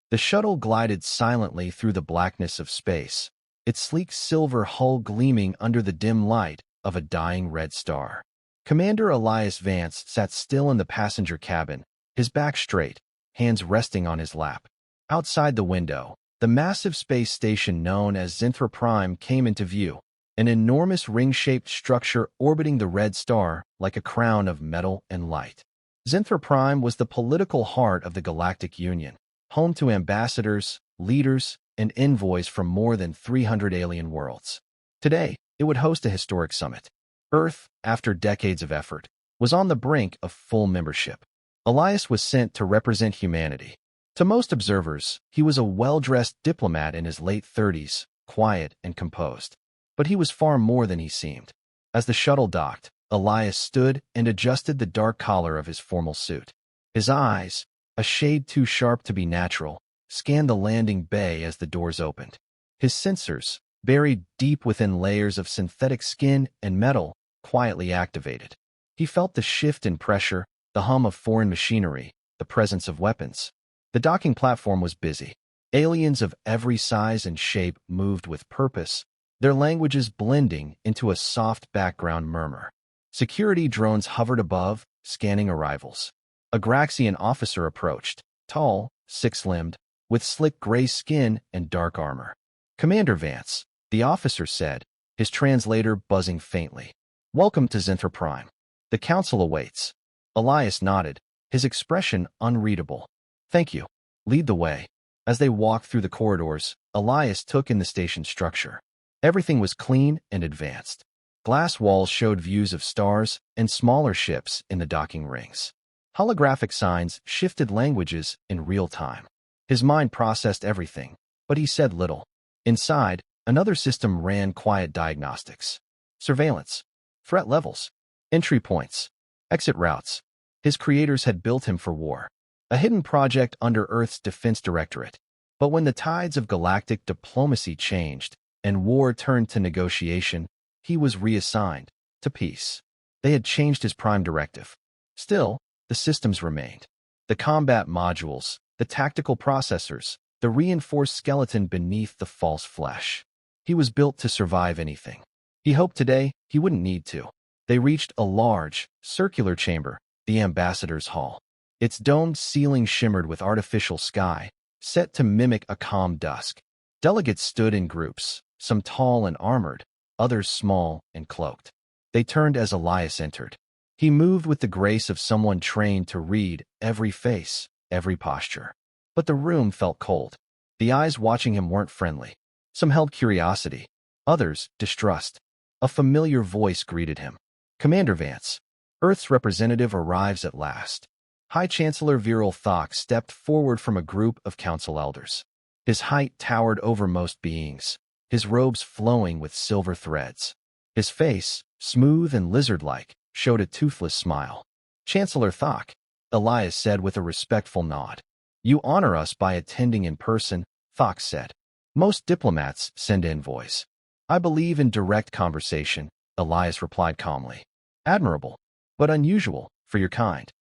The shuttle glided silently through the blackness of space, its sleek silver hull gleaming under the dim light of a dying red star. Commander Elias Vance sat still in the passenger cabin, his back straight, hands resting on his lap. Outside the window, the massive space station known as Zinthra Prime came into view, an enormous ring-shaped structure orbiting the red star like a crown of metal and light. Zinthra Prime was the political heart of the Galactic Union, home to ambassadors, leaders, and envoys from more than 300 alien worlds. Today, it would host a historic summit. Earth, after decades of effort, was on the brink of full membership. Elias was sent to represent humanity. To most observers, he was a well-dressed diplomat in his late 30s, quiet and composed. But he was far more than he seemed. As the shuttle docked, Elias stood and adjusted the dark collar of his formal suit. His eyes, a shade too sharp to be natural, scanned the landing bay as the doors opened. His sensors, buried deep within layers of synthetic skin and metal, quietly activated. He felt the shift in pressure, the hum of foreign machinery, the presence of weapons. The docking platform was busy. Aliens of every size and shape moved with purpose, their languages blending into a soft background murmur. Security drones hovered above, scanning arrivals. A Graxian officer approached, tall, six-limbed, with slick gray skin and dark armor. "Commander Vance," the officer said, his translator buzzing faintly. "Welcome to Zinthra Prime. The council awaits." Elias nodded, his expression unreadable. "Thank you. Lead the way." As they walked through the corridors, Elias took in the station structure. Everything was clean and advanced. Glass walls showed views of stars and smaller ships in the docking rings. Holographic signs shifted languages in real time. His mind processed everything, but he said little. Inside, another system ran quiet diagnostics. Surveillance, threat levels, entry points, exit routes. His creators had built him for war, a hidden project under Earth's Defense Directorate. But when the tides of galactic diplomacy changed and war turned to negotiation, he was reassigned to peace. They had changed his prime directive. Still, the systems remained. The combat modules, the tactical processors, the reinforced skeleton beneath the false flesh. He was built to survive anything. He hoped today he wouldn't need to. They reached a large, circular chamber, the ambassador's hall. Its domed ceiling shimmered with artificial sky, set to mimic a calm dusk. Delegates stood in groups, some tall and armored, others small and cloaked. They turned as Elias entered. He moved with the grace of someone trained to read every face, every posture. But the room felt cold. The eyes watching him weren't friendly. Some held curiosity, others distrust. A familiar voice greeted him. "Commander Vance, Earth's representative arrives at last." High Chancellor Viral Thok stepped forward from a group of council elders. His height towered over most beings, his robes flowing with silver threads. His face, smooth and lizard-like, showed a toothless smile. "Chancellor Thok," Elias said with a respectful nod. "You honor us by attending in person," Thok said. "Most diplomats send envoys." "I believe in direct conversation," Elias replied calmly. "Admirable, but unusual for your kind."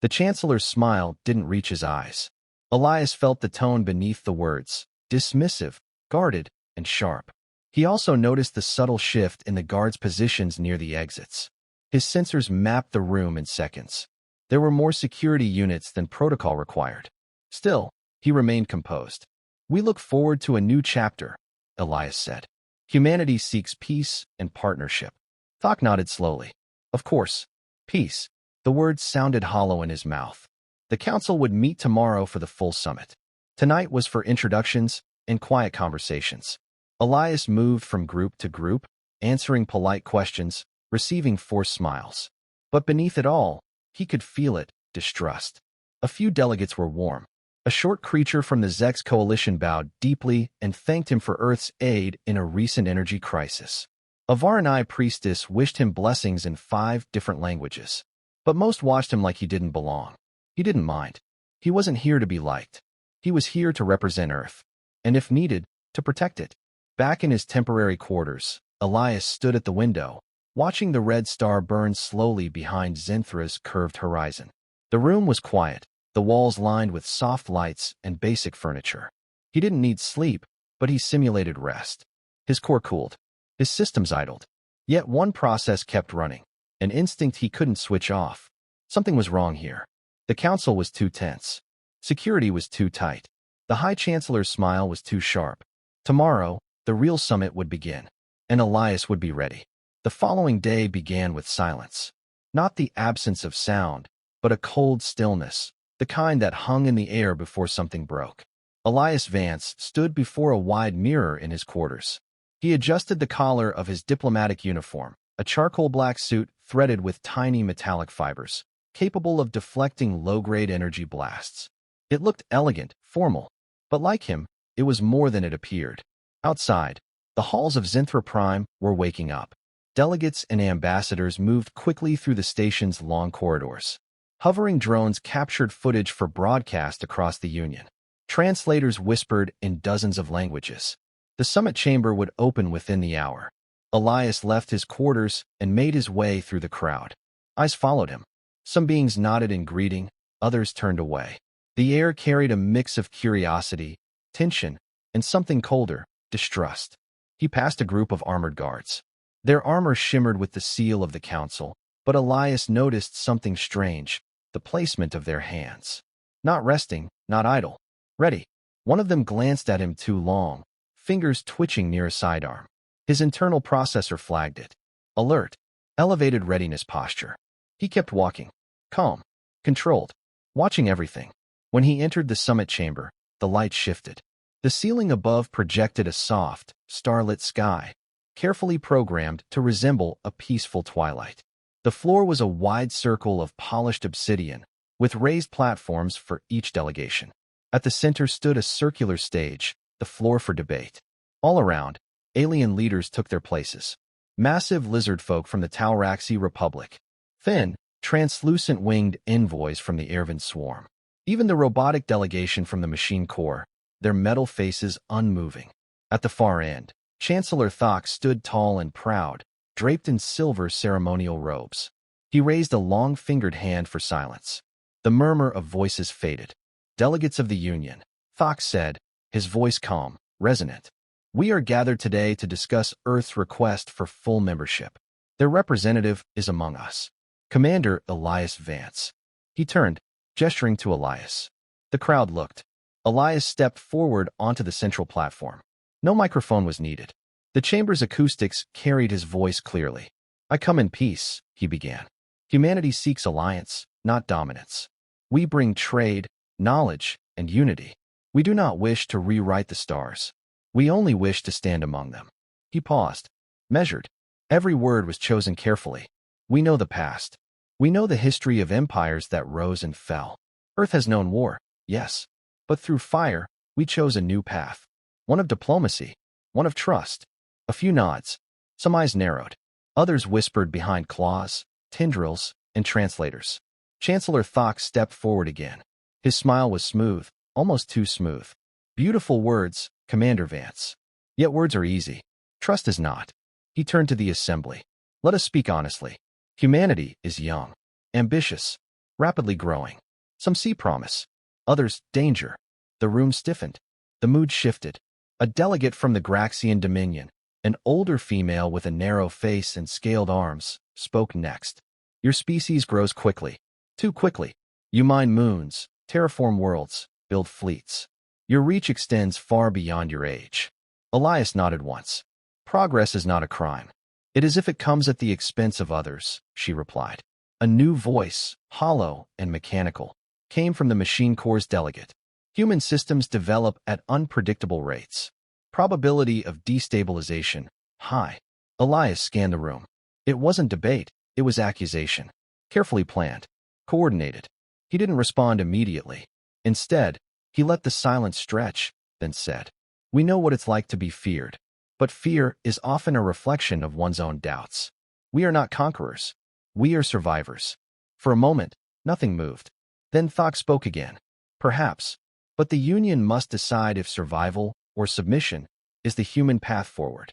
The Chancellor's smile didn't reach his eyes. Elias felt the tone beneath the words, dismissive, guarded, and sharp. He also noticed the subtle shift in the guards' positions near the exits. His sensors mapped the room in seconds. There were more security units than protocol required. Still, he remained composed. "We look forward to a new chapter," Elias said. "Humanity seeks peace and partnership." Thok nodded slowly. "Of course, peace." The words sounded hollow in his mouth. The council would meet tomorrow for the full summit. Tonight was for introductions and quiet conversations. Elias moved from group to group, answering polite questions, receiving forced smiles. But beneath it all, he could feel it, distrust. A few delegates were warm. A short creature from the Zex coalition bowed deeply and thanked him for Earth's aid in a recent energy crisis. A Varanai priestess wished him blessings in 5 different languages. But most watched him like he didn't belong. He didn't mind. He wasn't here to be liked. He was here to represent Earth, and if needed, to protect it. Back in his temporary quarters, Elias stood at the window, watching the red star burn slowly behind Zinthra's curved horizon. The room was quiet, the walls lined with soft lights and basic furniture. He didn't need sleep, but he simulated rest. His core cooled. His systems idled. Yet one process kept running, an instinct he couldn't switch off. Something was wrong here. The council was too tense. Security was too tight. The High Chancellor's smile was too sharp. Tomorrow, the real summit would begin, and Elias would be ready. The following day began with silence. Not the absence of sound, but a cold stillness, the kind that hung in the air before something broke. Elias Vance stood before a wide mirror in his quarters. He adjusted the collar of his diplomatic uniform, a charcoal black suit threaded with tiny metallic fibers, capable of deflecting low-grade energy blasts. It looked elegant, formal, but like him, it was more than it appeared. Outside, the halls of Zinthra Prime were waking up. Delegates and ambassadors moved quickly through the station's long corridors. Hovering drones captured footage for broadcast across the Union. Translators whispered in dozens of languages. The summit chamber would open within the hour. Elias left his quarters and made his way through the crowd. Eyes followed him. Some beings nodded in greeting, others turned away. The air carried a mix of curiosity, tension, and something colder, distrust. He passed a group of armored guards. Their armor shimmered with the seal of the council, but Elias noticed something strange, the placement of their hands. Not resting, not idle. Ready. One of them glanced at him too long, fingers twitching near a sidearm. His internal processor flagged it. Alert. Elevated readiness posture. He kept walking. Calm. Controlled. Watching everything. When he entered the summit chamber, the light shifted. The ceiling above projected a soft, starlit sky, carefully programmed to resemble a peaceful twilight. The floor was a wide circle of polished obsidian, with raised platforms for each delegation. At the center stood a circular stage, the floor for debate. All around, alien leaders took their places. Massive lizard folk from the Tauraxi Republic. Thin, translucent winged envoys from the Ervin swarm. Even the robotic delegation from the Machine Corps, their metal faces unmoving. At the far end, Chancellor Thok stood tall and proud, draped in silver ceremonial robes. He raised a long-fingered hand for silence. The murmur of voices faded. Delegates of the Union, Thok said, his voice calm, resonant. We are gathered today to discuss Earth's request for full membership. Their representative is among us. Commander Elias Vance. He turned, gesturing to Elias. The crowd looked. Elias stepped forward onto the central platform. No microphone was needed. The chamber's acoustics carried his voice clearly. I come in peace, he began. Humanity seeks alliance, not dominance. We bring trade, knowledge, and unity. We do not wish to rewrite the stars. We only wish to stand among them. He paused, measured. Every word was chosen carefully. We know the past. We know the history of empires that rose and fell. Earth has known war, yes. But through fire, we chose a new path. One of diplomacy, one of trust. A few nods. Some eyes narrowed. Others whispered behind claws, tendrils, and translators. Chancellor Thok stepped forward again. His smile was smooth, almost too smooth. Beautiful words, Commander Vance. Yet words are easy. Trust is not. He turned to the assembly. Let us speak honestly. Humanity is young, ambitious, rapidly growing. Some see promise. Others, danger. The room stiffened. The mood shifted. A delegate from the Graxian Dominion, an older female with a narrow face and scaled arms, spoke next. Your species grows quickly. Too quickly. You mine moons, terraform worlds, build fleets. Your reach extends far beyond your age. Elias nodded once. Progress is not a crime. It is if it comes at the expense of others, she replied. A new voice, hollow and mechanical, came from the Machine Corps' delegate. Human systems develop at unpredictable rates. Probability of destabilization, high. Elias scanned the room. It wasn't debate, it was accusation. Carefully planned. Coordinated. He didn't respond immediately. Instead, he let the silence stretch, then said, We know what it's like to be feared. But fear is often a reflection of one's own doubts. We are not conquerors. We are survivors. For a moment, nothing moved. Then Thok spoke again. Perhaps. But the Union must decide if survival or submission is the human path forward.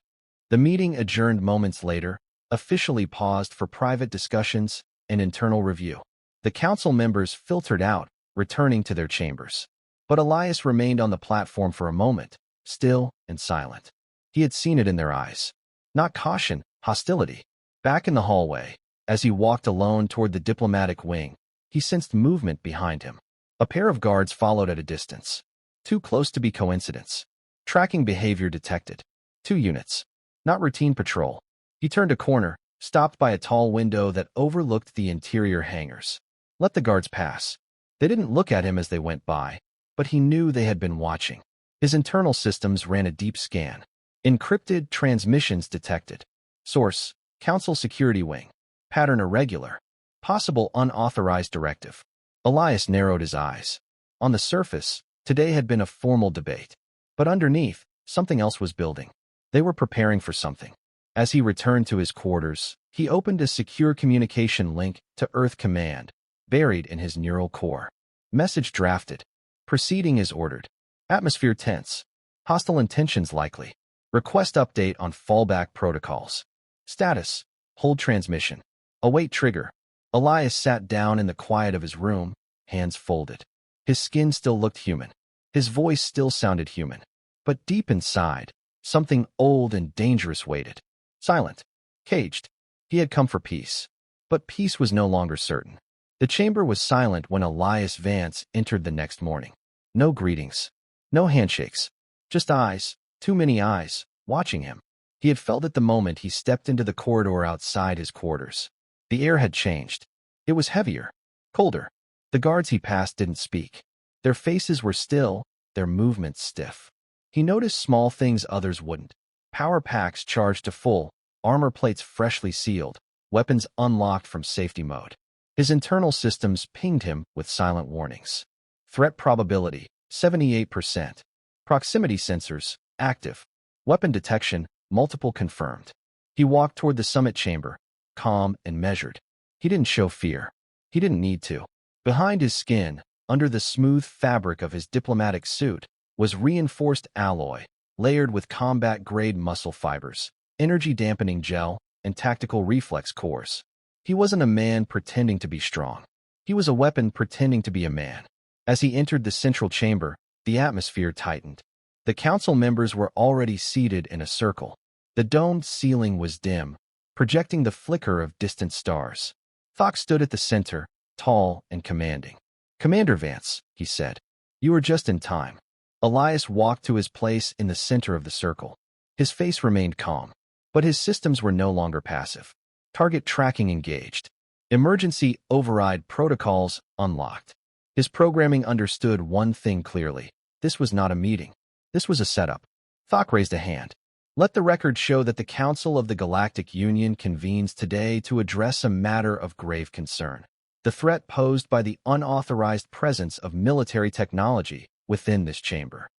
The meeting adjourned moments later, officially paused for private discussions and internal review. The council members filtered out, returning to their chambers. But Elias remained on the platform for a moment, still and silent. He had seen it in their eyes. Not caution, hostility. Back in the hallway, as he walked alone toward the diplomatic wing, he sensed movement behind him. A pair of guards followed at a distance. Too close to be coincidence. Tracking behavior detected. 2 units. Not routine patrol. He turned a corner, stopped by a tall window that overlooked the interior hangars. Let the guards pass. They didn't look at him as they went by, but he knew they had been watching. His internal systems ran a deep scan. Encrypted transmissions detected. Source: Council Security Wing. Pattern irregular. Possible unauthorized directive. Elias narrowed his eyes. On the surface, today had been a formal debate. But underneath, something else was building. They were preparing for something. As he returned to his quarters, he opened a secure communication link to Earth Command, buried in his neural core. Message drafted. Proceeding as ordered. Atmosphere tense. Hostile intentions likely. Request update on fallback protocols. Status: hold transmission. Await trigger. Elias sat down in the quiet of his room, hands folded. His skin still looked human. His voice still sounded human. But deep inside, something old and dangerous waited. Silent. Caged. He had come for peace. But peace was no longer certain. The chamber was silent when Elias Vance entered the next morning. No greetings. No handshakes. Just eyes, too many eyes, watching him. He had felt it the moment he stepped into the corridor outside his quarters. The air had changed. It was heavier, colder. The guards he passed didn't speak. Their faces were still, their movements stiff. He noticed small things others wouldn't. Power packs charged to full, armor plates freshly sealed, weapons unlocked from safety mode. His internal systems pinged him with silent warnings. Threat probability, 78%. Proximity sensors, active. Weapon detection, multiple confirmed. He walked toward the summit chamber, calm and measured. He didn't show fear. He didn't need to. Behind his skin, under the smooth fabric of his diplomatic suit, was reinforced alloy, layered with combat-grade muscle fibers, energy-dampening gel, and tactical reflex cores. He wasn't a man pretending to be strong. He was a weapon pretending to be a man. As he entered the central chamber, the atmosphere tightened. The council members were already seated in a circle. The domed ceiling was dim, projecting the flicker of distant stars. Thok stood at the center, tall and commanding. "Commander Vance," he said. "You are just in time." Elias walked to his place in the center of the circle. His face remained calm, but his systems were no longer passive. Target tracking engaged. Emergency override protocols unlocked. His programming understood one thing clearly. This was not a meeting. This was a setup. Thok raised a hand. "Let the record show that the Council of the Galactic Union convenes today to address a matter of grave concern. The threat posed by the unauthorized presence of military technology within this chamber."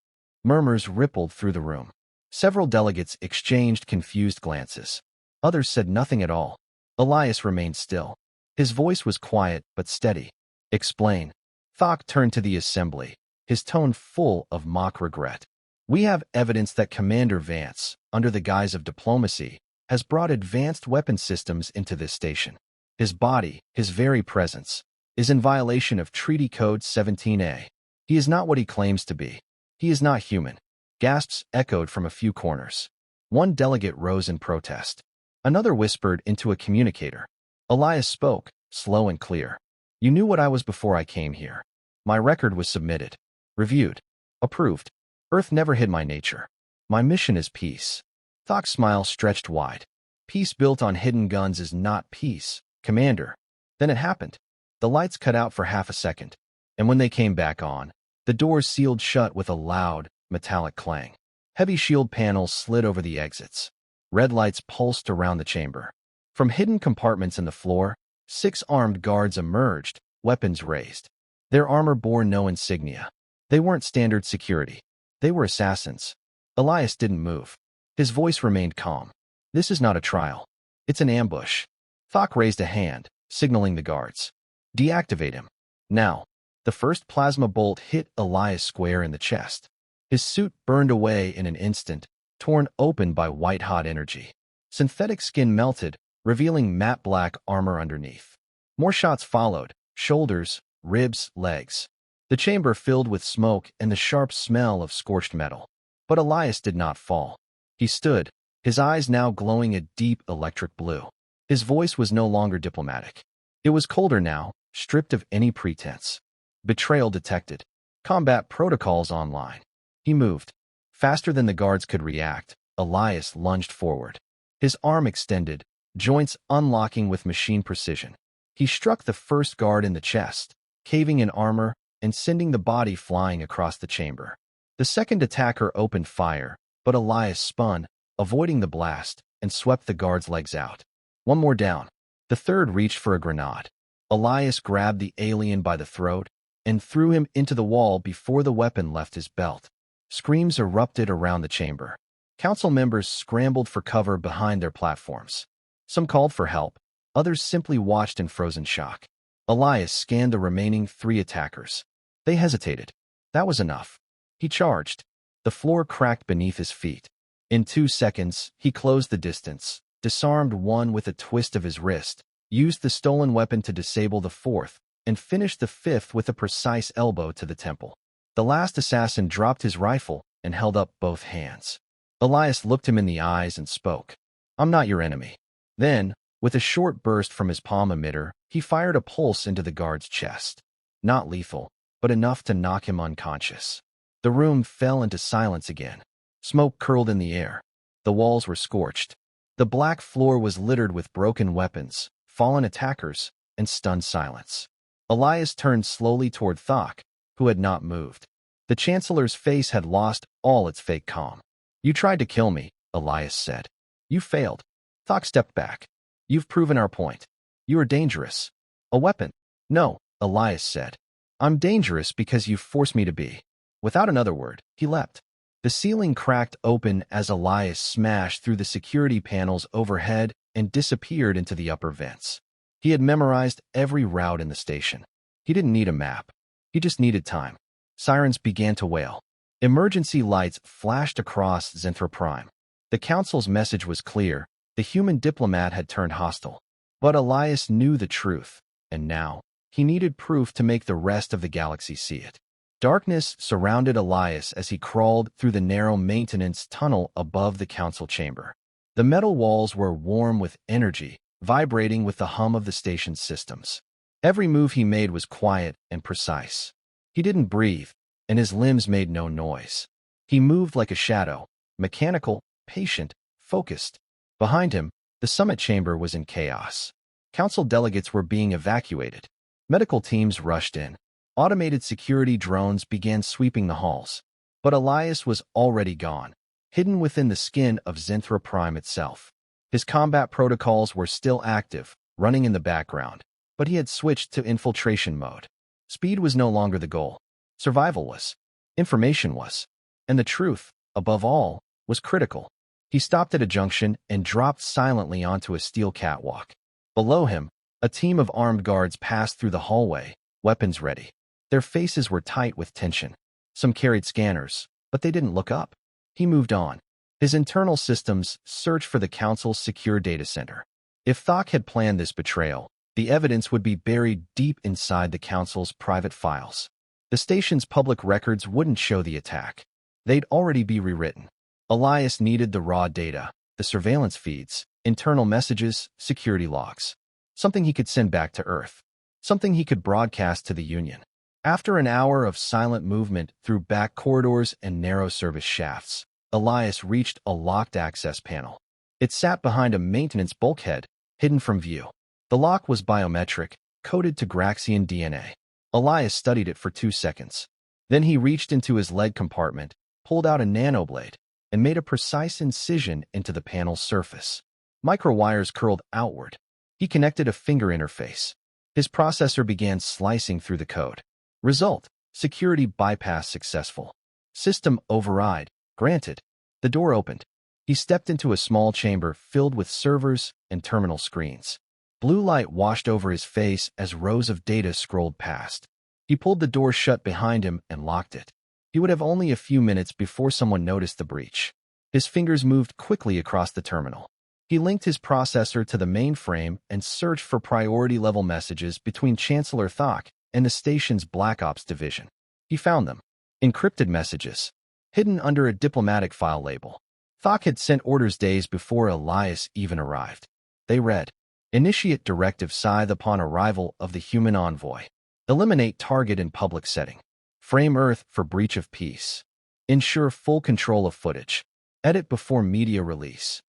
Murmurs rippled through the room. Several delegates exchanged confused glances. Others said nothing at all. Elias remained still. His voice was quiet but steady. "Explain." Thok turned to the assembly, his tone full of mock regret. "We have evidence that Commander Vance, under the guise of diplomacy, has brought advanced weapon systems into this station. His body, his very presence, is in violation of Treaty Code 17A. He is not what he claims to be. He is not human." Gasps echoed from a few corners. One delegate rose in protest. Another whispered into a communicator. Elias spoke, slow and clear. "You knew what I was before I came here. My record was submitted, reviewed, approved. Earth never hid my nature. My mission is peace." Thok's smile stretched wide. "Peace built on hidden guns is not peace, Commander." Then it happened. The lights cut out for half a second, and when they came back on, the doors sealed shut with a loud, metallic clang. Heavy shield panels slid over the exits. Red lights pulsed around the chamber. From hidden compartments in the floor, 6 armed guards emerged, weapons raised. Their armor bore no insignia. They weren't standard security. They were assassins. Elias didn't move. His voice remained calm. "This is not a trial. It's an ambush." Thok raised a hand, signaling the guards. "Deactivate him. Now." The first plasma bolt hit Elias square in the chest. His suit burned away in an instant, torn open by white-hot energy. Synthetic skin melted, revealing matte black armor underneath. More shots followed, shoulders, ribs, legs. The chamber filled with smoke and the sharp smell of scorched metal. But Elias did not fall. He stood, his eyes now glowing a deep electric blue. His voice was no longer diplomatic. It was colder now, stripped of any pretense. Betrayal detected. Combat protocols online. He moved. Faster than the guards could react, Elias lunged forward. His arm extended, joints unlocking with machine precision. He struck the first guard in the chest, caving in armor and sending the body flying across the chamber. The second attacker opened fire, but Elias spun, avoiding the blast, and swept the guard's legs out. One more down. The third reached for a grenade. Elias grabbed the alien by the throat and threw him into the wall before the weapon left his belt. Screams erupted around the chamber. Council members scrambled for cover behind their platforms. Some called for help, others simply watched in frozen shock. Elias scanned the remaining 3 attackers. They hesitated. That was enough. He charged. The floor cracked beneath his feet. In 2 seconds, he closed the distance, disarmed one with a twist of his wrist, used the stolen weapon to disable the 4th, and finished the 5th with a precise elbow to the temple. The last assassin dropped his rifle and held up both hands. Elias looked him in the eyes and spoke. "I'm not your enemy." Then, with a short burst from his palm emitter, he fired a pulse into the guard's chest. Not lethal, but enough to knock him unconscious. The room fell into silence again. Smoke curled in the air. The walls were scorched. The black floor was littered with broken weapons, fallen attackers, and stunned silence. Elias turned slowly toward Thok, who had not moved. The Chancellor's face had lost all its fake calm. "You tried to kill me," Elias said. "You failed." Thok stepped back. "You've proven our point. You are dangerous. A weapon." "No," Elias said. "I'm dangerous because you forced me to be." Without another word, he leapt. The ceiling cracked open as Elias smashed through the security panels overhead and disappeared into the upper vents. He had memorized every route in the station. He didn't need a map. He just needed time. Sirens began to wail. Emergency lights flashed across Zenthra Prime. The Council's message was clear. The human diplomat had turned hostile. But Elias knew the truth, and now, he needed proof to make the rest of the galaxy see it. Darkness surrounded Elias as he crawled through the narrow maintenance tunnel above the council chamber. The metal walls were warm with energy, vibrating with the hum of the station's systems. Every move he made was quiet and precise. He didn't breathe, and his limbs made no noise. He moved like a shadow, mechanical, patient, focused. Behind him, the summit chamber was in chaos. Council delegates were being evacuated. Medical teams rushed in. Automated security drones began sweeping the halls. But Elias was already gone, hidden within the skin of Zenthra Prime itself. His combat protocols were still active, running in the background, but he had switched to infiltration mode. Speed was no longer the goal. Survival was. Information was. And the truth, above all, was critical. He stopped at a junction and dropped silently onto a steel catwalk. Below him, a team of armed guards passed through the hallway, weapons ready. Their faces were tight with tension. Some carried scanners, but they didn't look up. He moved on. His internal systems searched for the Council's secure data center. If Thok had planned this betrayal, the evidence would be buried deep inside the Council's private files. The station's public records wouldn't show the attack. They'd already be rewritten. Elias needed the raw data, the surveillance feeds, internal messages, security logs. Something he could send back to Earth. Something he could broadcast to the Union. After an hour of silent movement through back corridors and narrow service shafts, Elias reached a locked access panel. It sat behind a maintenance bulkhead, hidden from view. The lock was biometric, coded to Graxian DNA. Elias studied it for 2 seconds. Then he reached into his leg compartment, pulled out a nanoblade, and made a precise incision into the panel's surface. Microwires curled outward. He connected a finger interface. His processor began slicing through the code. Result: security bypass successful. System override granted. The door opened. He stepped into a small chamber filled with servers and terminal screens. Blue light washed over his face as rows of data scrolled past. He pulled the door shut behind him and locked it. He would have only a few minutes before someone noticed the breach. His fingers moved quickly across the terminal. He linked his processor to the mainframe and searched for priority-level messages between Chancellor Thok and the station's Black Ops division. He found them. Encrypted messages, hidden under a diplomatic file label. Thok had sent orders days before Elias even arrived. They read, "Initiate Directive Scythe upon arrival of the human envoy. Eliminate target in public setting. Frame Earth for breach of peace. Ensure full control of footage. Edit before media release.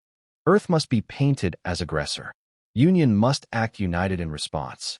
Earth must be painted as aggressor. Union must act united in response."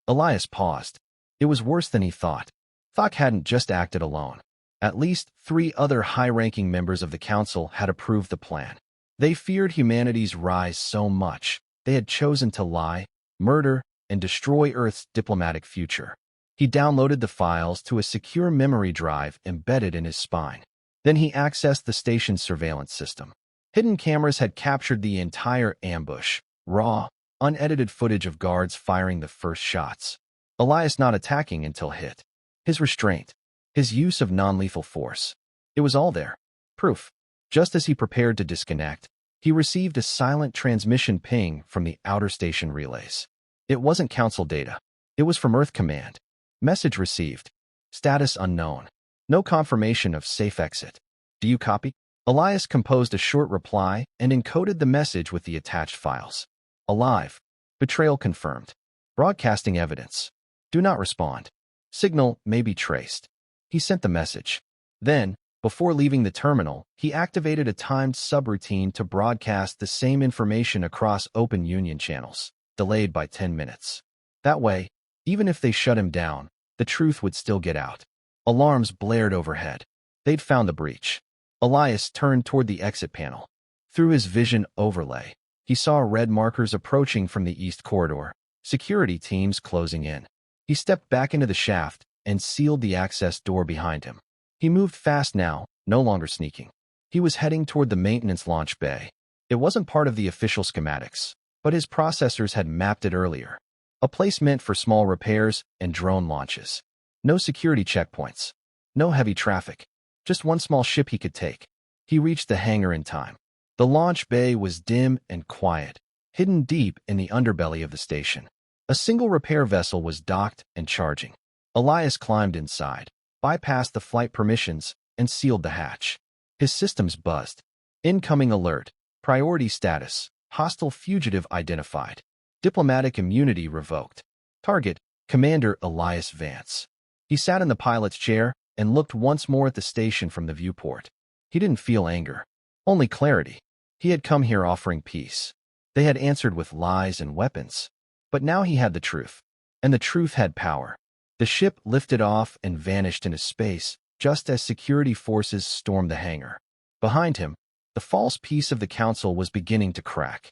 Elias paused. It was worse than he thought. Thok hadn't just acted alone. At least 3 other high-ranking members of the council had approved the plan. They feared humanity's rise so much, they had chosen to lie, murder, and destroy Earth's diplomatic future. He downloaded the files to a secure memory drive embedded in his spine. Then he accessed the station's surveillance system. Hidden cameras had captured the entire ambush, raw, unedited footage of guards firing the first shots. Elias not attacking until hit. His restraint. His use of non-lethal force. It was all there. Proof. Just as he prepared to disconnect, he received a silent transmission ping from the outer station relays. It wasn't council data. It was from Earth Command. Message received. Status unknown. No confirmation of safe exit. Do you copy? Elias composed a short reply and encoded the message with the attached files. Alive. Betrayal confirmed. Broadcasting evidence. Do not respond. Signal may be traced. He sent the message. Then, before leaving the terminal, he activated a timed subroutine to broadcast the same information across open Union channels, delayed by 10 minutes. That way, even if they shut him down, the truth would still get out. Alarms blared overhead. They'd found the breach. Elias turned toward the exit panel. Through his vision overlay, he saw red markers approaching from the east corridor, security teams closing in. He stepped back into the shaft and sealed the access door behind him. He moved fast now, no longer sneaking. He was heading toward the maintenance launch bay. It wasn't part of the official schematics, but his processors had mapped it earlier. A place meant for small repairs and drone launches. No security checkpoints. No heavy traffic. Just one small ship he could take. He reached the hangar in time. The launch bay was dim and quiet, hidden deep in the underbelly of the station. A single repair vessel was docked and charging. Elias climbed inside, bypassed the flight permissions, and sealed the hatch. His systems buzzed. Incoming alert. Priority status. Hostile fugitive identified. Diplomatic immunity revoked. Target, Commander Elias Vance. He sat in the pilot's chair and looked once more at the station from the viewport. He didn't feel anger, only clarity. He had come here offering peace. They had answered with lies and weapons. But now he had the truth. And the truth had power. The ship lifted off and vanished into space, just as security forces stormed the hangar. Behind him, the false peace of the council was beginning to crack.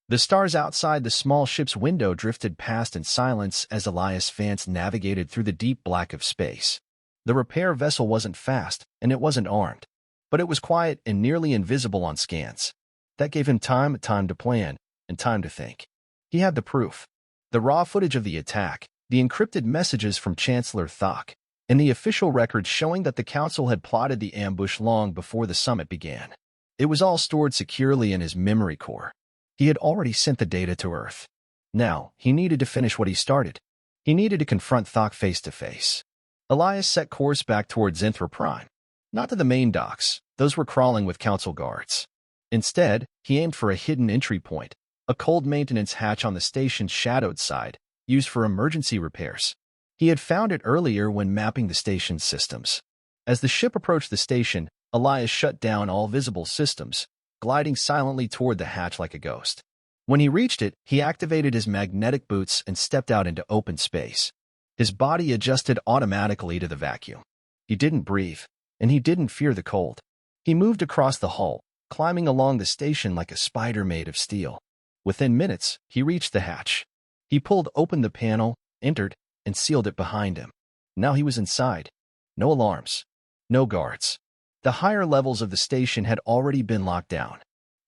The stars outside the small ship's window drifted past in silence as Elias Vance navigated through the deep black of space. The repair vessel wasn't fast, and it wasn't armed. But it was quiet and nearly invisible on scans. That gave him time to plan, and time to think. He had the proof. The raw footage of the attack, the encrypted messages from Chancellor Thok, and the official records showing that the council had plotted the ambush long before the summit began. It was all stored securely in his memory core. He had already sent the data to Earth. Now, he needed to finish what he started. He needed to confront Thok face to face. Elias set course back toward Zenthra Prime. Not to the main docks, those were crawling with council guards. Instead, he aimed for a hidden entry point, a cold maintenance hatch on the station's shadowed side, used for emergency repairs. He had found it earlier when mapping the station's systems. As the ship approached the station, Elias shut down all visible systems, gliding silently toward the hatch like a ghost. When he reached it, he activated his magnetic boots and stepped out into open space. His body adjusted automatically to the vacuum. He didn't breathe, and he didn't fear the cold. He moved across the hull, climbing along the station like a spider made of steel. Within minutes, he reached the hatch. He pulled open the panel, entered, and sealed it behind him. Now he was inside. No alarms. No guards. The higher levels of the station had already been locked down.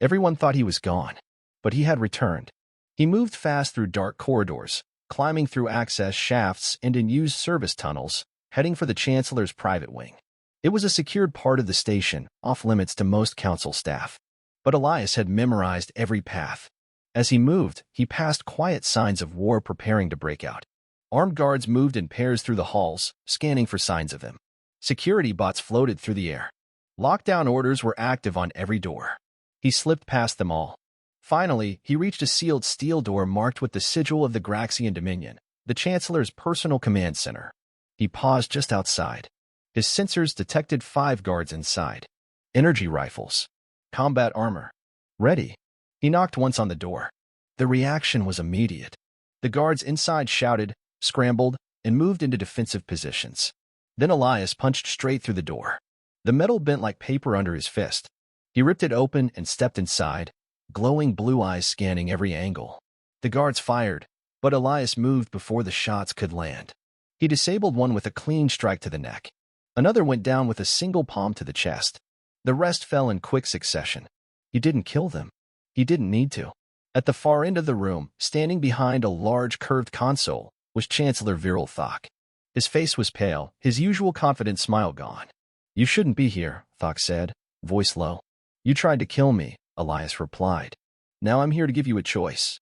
Everyone thought he was gone, but he had returned. He moved fast through dark corridors, climbing through access shafts and in used service tunnels, heading for the Chancellor's private wing. It was a secured part of the station, off-limits to most council staff. But Elias had memorized every path. As he moved, he passed quiet signs of war preparing to break out. Armed guards moved in pairs through the halls, scanning for signs of him. Security bots floated through the air. Lockdown orders were active on every door. He slipped past them all. Finally, he reached a sealed steel door marked with the sigil of the Graxian Dominion, the Chancellor's personal command center. He paused just outside. His sensors detected 5 guards inside. Energy rifles. Combat armor. Ready. He knocked once on the door. The reaction was immediate. The guards inside shouted, scrambled, and moved into defensive positions. Then Elias punched straight through the door. The metal bent like paper under his fist. He ripped it open and stepped inside, glowing blue eyes scanning every angle. The guards fired, but Elias moved before the shots could land. He disabled one with a clean strike to the neck. Another went down with a single palm to the chest. The rest fell in quick succession. He didn't kill them. He didn't need to. At the far end of the room, standing behind a large curved console, was Chancellor Viral Thok. His face was pale, his usual confident smile gone. "You shouldn't be here," Thok said, voice low. "You tried to kill me," Elias replied. "Now I'm here to give you a choice."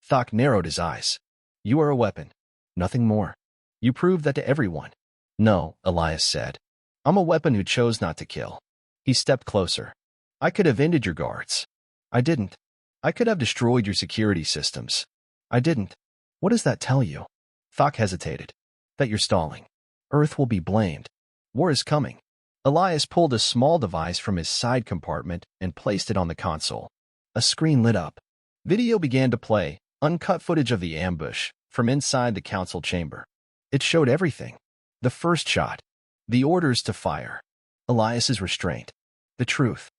Thok narrowed his eyes. "You are a weapon. Nothing more. You proved that to everyone." "No," Elias said. "I'm a weapon who chose not to kill." He stepped closer. "I could have ended your guards. I didn't. I could have destroyed your security systems. I didn't." "What does that tell you?" Thok hesitated. "That you're stalling. Earth will be blamed. War is coming." Elias pulled a small device from his side compartment and placed it on the console. A screen lit up. Video began to play, uncut footage of the ambush, from inside the council chamber. It showed everything. The first shot. The orders to fire. Elias's restraint. The truth.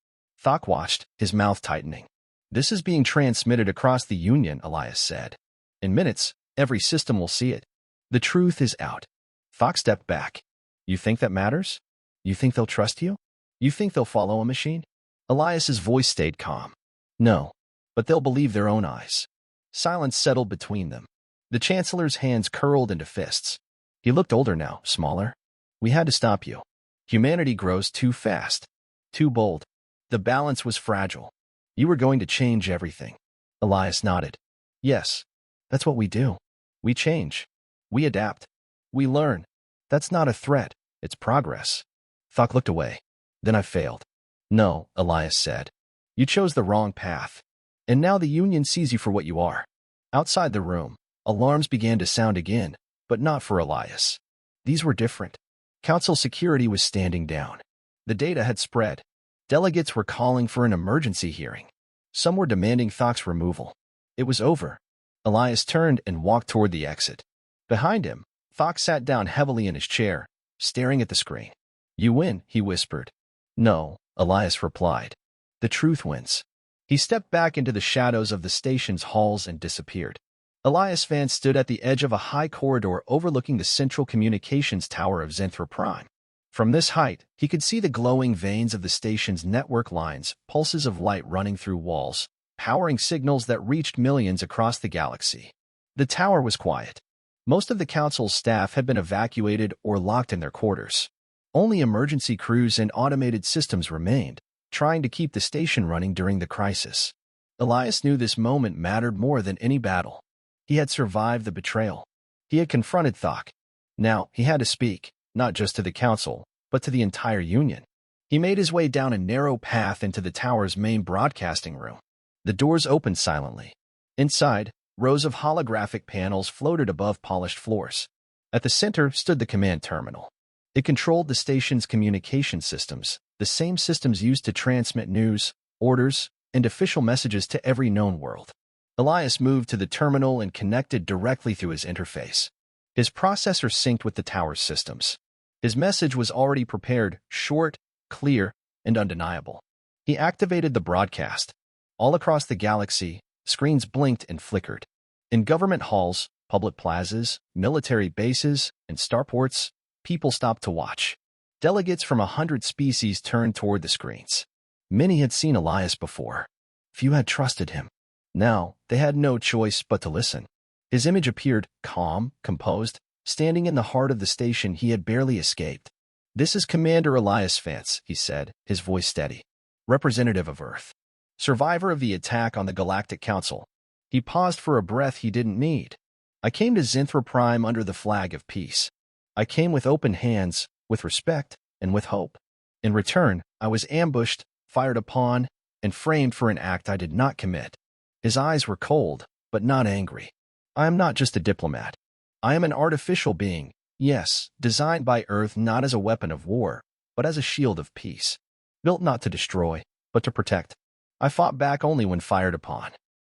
Thok watched, his mouth tightening. "This is being transmitted across the Union," Elias said. "In minutes, every system will see it. The truth is out." Thok stepped back. "You think that matters? You think they'll trust you? You think they'll follow a machine?" Elias's voice stayed calm. "No, but they'll believe their own eyes." Silence settled between them. The Chancellor's hands curled into fists. He looked older now, smaller. "We had to stop you. Humanity grows too fast. Too bold. The balance was fragile. You were going to change everything." Elias nodded. "Yes, that's what we do. We change. We adapt. We learn. That's not a threat. It's progress." Thok looked away. "Then I failed." "No," Elias said. "You chose the wrong path. And now the Union sees you for what you are." Outside the room, alarms began to sound again, but not for Elias. These were different. Council security was standing down. The data had spread. Delegates were calling for an emergency hearing. Some were demanding Thok's removal. It was over. Elias turned and walked toward the exit. Behind him, Thok sat down heavily in his chair, staring at the screen. "You win," he whispered. "No," Elias replied. "The truth wins." He stepped back into the shadows of the station's halls and disappeared. Elias Vance stood at the edge of a high corridor overlooking the central communications tower of Zenthra Prime. From this height, he could see the glowing veins of the station's network lines, pulses of light running through walls, powering signals that reached millions across the galaxy. The tower was quiet. Most of the council's staff had been evacuated or locked in their quarters. Only emergency crews and automated systems remained, trying to keep the station running during the crisis. Elias knew this moment mattered more than any battle. He had survived the betrayal. He had confronted Thok. Now he had to speak, not just to the council, but to the entire Union. He made his way down a narrow path into the tower's main broadcasting room. The doors opened silently. Inside, rows of holographic panels floated above polished floors. At the center stood the command terminal. It controlled the station's communication systems, the same systems used to transmit news, orders, and official messages to every known world. Elias moved to the terminal and connected directly through his interface. His processor synced with the tower's systems. His message was already prepared, short, clear, and undeniable. He activated the broadcast. All across the galaxy, screens blinked and flickered. In government halls, public plazas, military bases, and starports, people stopped to watch. Delegates from 100 species turned toward the screens. Many had seen Elias before. Few had trusted him. Now, they had no choice but to listen. His image appeared, calm, composed, standing in the heart of the station he had barely escaped. "This is Commander Elias Vance," he said, his voice steady. "Representative of Earth. Survivor of the attack on the Galactic Council." He paused for a breath he didn't need. "I came to Zenthra Prime under the flag of peace. I came with open hands, with respect, and with hope. In return, I was ambushed, fired upon, and framed for an act I did not commit. His eyes were cold, but not angry. I am not just a diplomat. I am an artificial being, yes, designed by Earth not as a weapon of war, but as a shield of peace. Built not to destroy, but to protect. I fought back only when fired upon.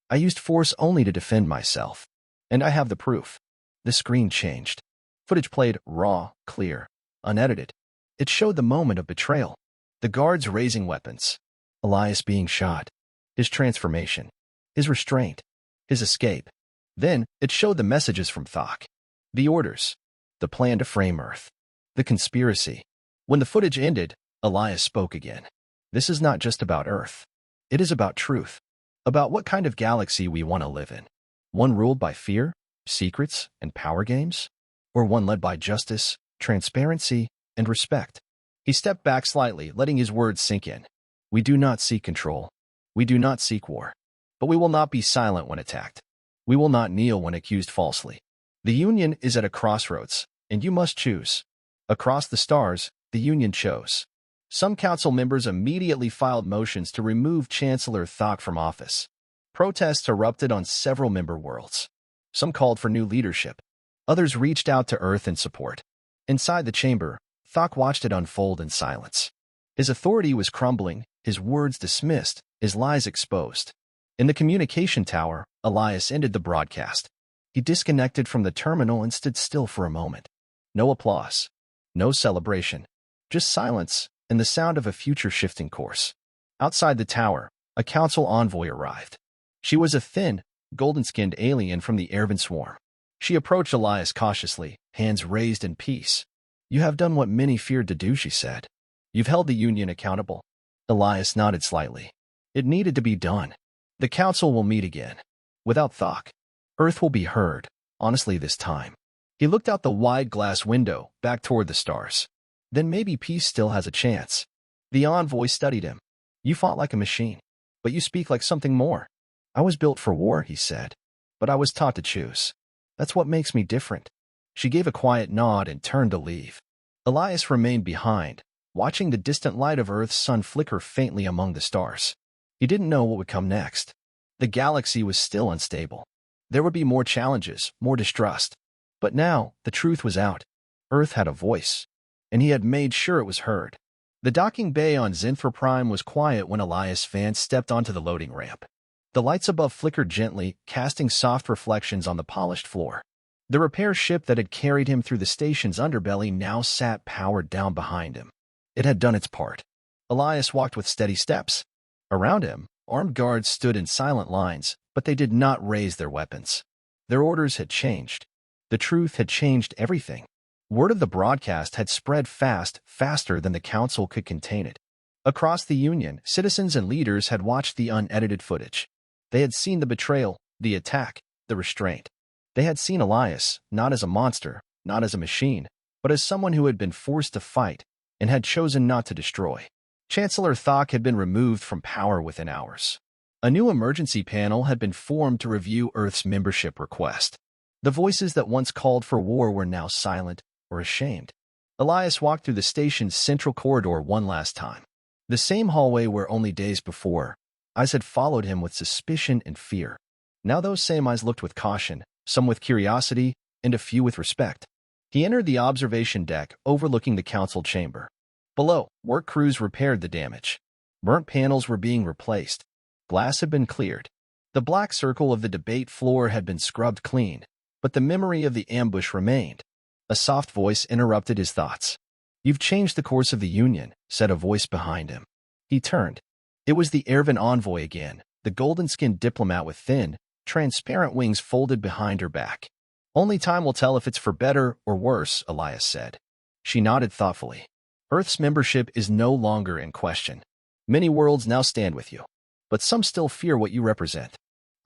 I used force only to defend myself. And I have the proof. The screen changed. Footage played raw, clear, unedited. It showed the moment of betrayal. The guards raising weapons. Elias being shot. His transformation. His restraint. His escape. Then, it showed the messages from Thok. The orders. The plan to frame Earth. The conspiracy. When the footage ended, Elias spoke again. This is not just about Earth. It is about truth. About what kind of galaxy we want to live in. One ruled by fear, secrets, and power games? Or one led by justice, transparency, and respect? He stepped back slightly, letting his words sink in. We do not seek control. We do not seek war. But we will not be silent when attacked. We will not kneel when accused falsely. The Union is at a crossroads, and you must choose. Across the stars, the Union chose. Some council members immediately filed motions to remove Chancellor Thok from office. Protests erupted on several member worlds. Some called for new leadership. Others reached out to Earth in support. Inside the chamber, Thok watched it unfold in silence. His authority was crumbling, his words dismissed, his lies exposed. In the communication tower, Elias ended the broadcast. He disconnected from the terminal and stood still for a moment. No applause. No celebration. Just silence and the sound of a future shifting course. Outside the tower, a council envoy arrived. She was a thin, golden-skinned alien from the Ervin swarm. She approached Elias cautiously, hands raised in peace. You have done what many feared to do, she said. You've held the Union accountable. Elias nodded slightly. It needed to be done. The council will meet again. Without Thok, Earth will be heard, honestly this time. He looked out the wide glass window, back toward the stars. Then maybe peace still has a chance. The envoy studied him. You fought like a machine, but you speak like something more. I was built for war, he said, but I was taught to choose. That's what makes me different. She gave a quiet nod and turned to leave. Elias remained behind, watching the distant light of Earth's sun flicker faintly among the stars. He didn't know what would come next. The galaxy was still unstable. There would be more challenges, more distrust. But now, the truth was out. Earth had a voice, and he had made sure it was heard. The docking bay on Zinthra Prime was quiet when Elias Vance stepped onto the loading ramp. The lights above flickered gently, casting soft reflections on the polished floor. The repair ship that had carried him through the station's underbelly now sat powered down behind him. It had done its part. Elias walked with steady steps. Around him, armed guards stood in silent lines, but they did not raise their weapons. Their orders had changed. The truth had changed everything. Word of the broadcast had spread fast, faster than the council could contain it. Across the Union, citizens and leaders had watched the unedited footage. They had seen the betrayal, the attack, the restraint. They had seen Elias, not as a monster, not as a machine, but as someone who had been forced to fight and had chosen not to destroy. Chancellor Thok had been removed from power within hours. A new emergency panel had been formed to review Earth's membership request. The voices that once called for war were now silent or ashamed. Elias walked through the station's central corridor one last time. The same hallway where only days before, eyes had followed him with suspicion and fear. Now those same eyes looked with caution, some with curiosity, and a few with respect. He entered the observation deck overlooking the council chamber. Below, work crews repaired the damage. Burnt panels were being replaced. Glass had been cleared. The black circle of the debate floor had been scrubbed clean, but the memory of the ambush remained. A soft voice interrupted his thoughts. You've changed the course of the Union, said a voice behind him. He turned. It was the Ervin envoy again, the golden-skinned diplomat with thin, transparent wings folded behind her back. Only time will tell if it's for better or worse, Elias said. She nodded thoughtfully. Earth's membership is no longer in question. Many worlds now stand with you, but some still fear what you represent.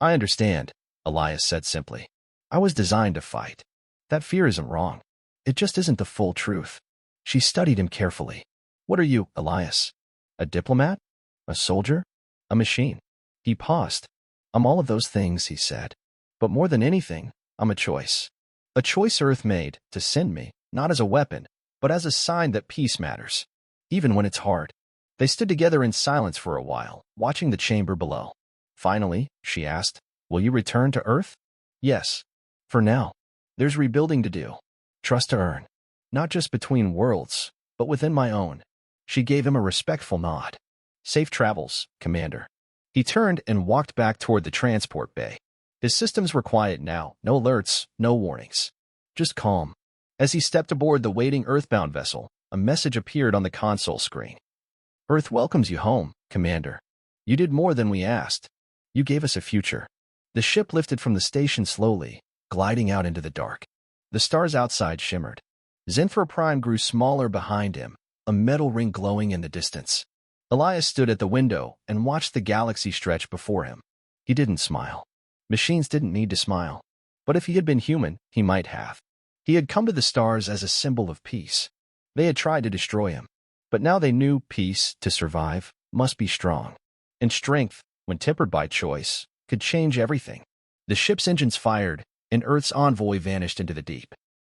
I understand, Elias said simply. I was designed to fight. That fear isn't wrong. It just isn't the full truth. She studied him carefully. What are you, Elias? A diplomat? A soldier? A machine? He paused. I'm all of those things, he said. But more than anything, I'm a choice. A choice Earth made to send me, not as a weapon, but as a sign that peace matters. even when it's hard. They stood together in silence for a while, watching the chamber below. Finally, she asked, "Will you return to Earth?" "Yes. For now. There's rebuilding to do. Trust to earn. Not just between worlds, but within my own." She gave him a respectful nod. "Safe travels, Commander." He turned and walked back toward the transport bay. His systems were quiet now, no alerts, no warnings. Just calm. As he stepped aboard the waiting Earthbound vessel, a message appeared on the console screen. "Earth welcomes you home, Commander. You did more than we asked. You gave us a future." The ship lifted from the station slowly, gliding out into the dark. The stars outside shimmered. Zenfir Prime grew smaller behind him, a metal ring glowing in the distance. Elias stood at the window and watched the galaxy stretch before him. He didn't smile. Machines didn't need to smile. But if he had been human, he might have. He had come to the stars as a symbol of peace. They had tried to destroy him. But now they knew peace, to survive, must be strong. And strength, when tempered by choice, could change everything. The ship's engines fired, and Earth's envoy vanished into the deep.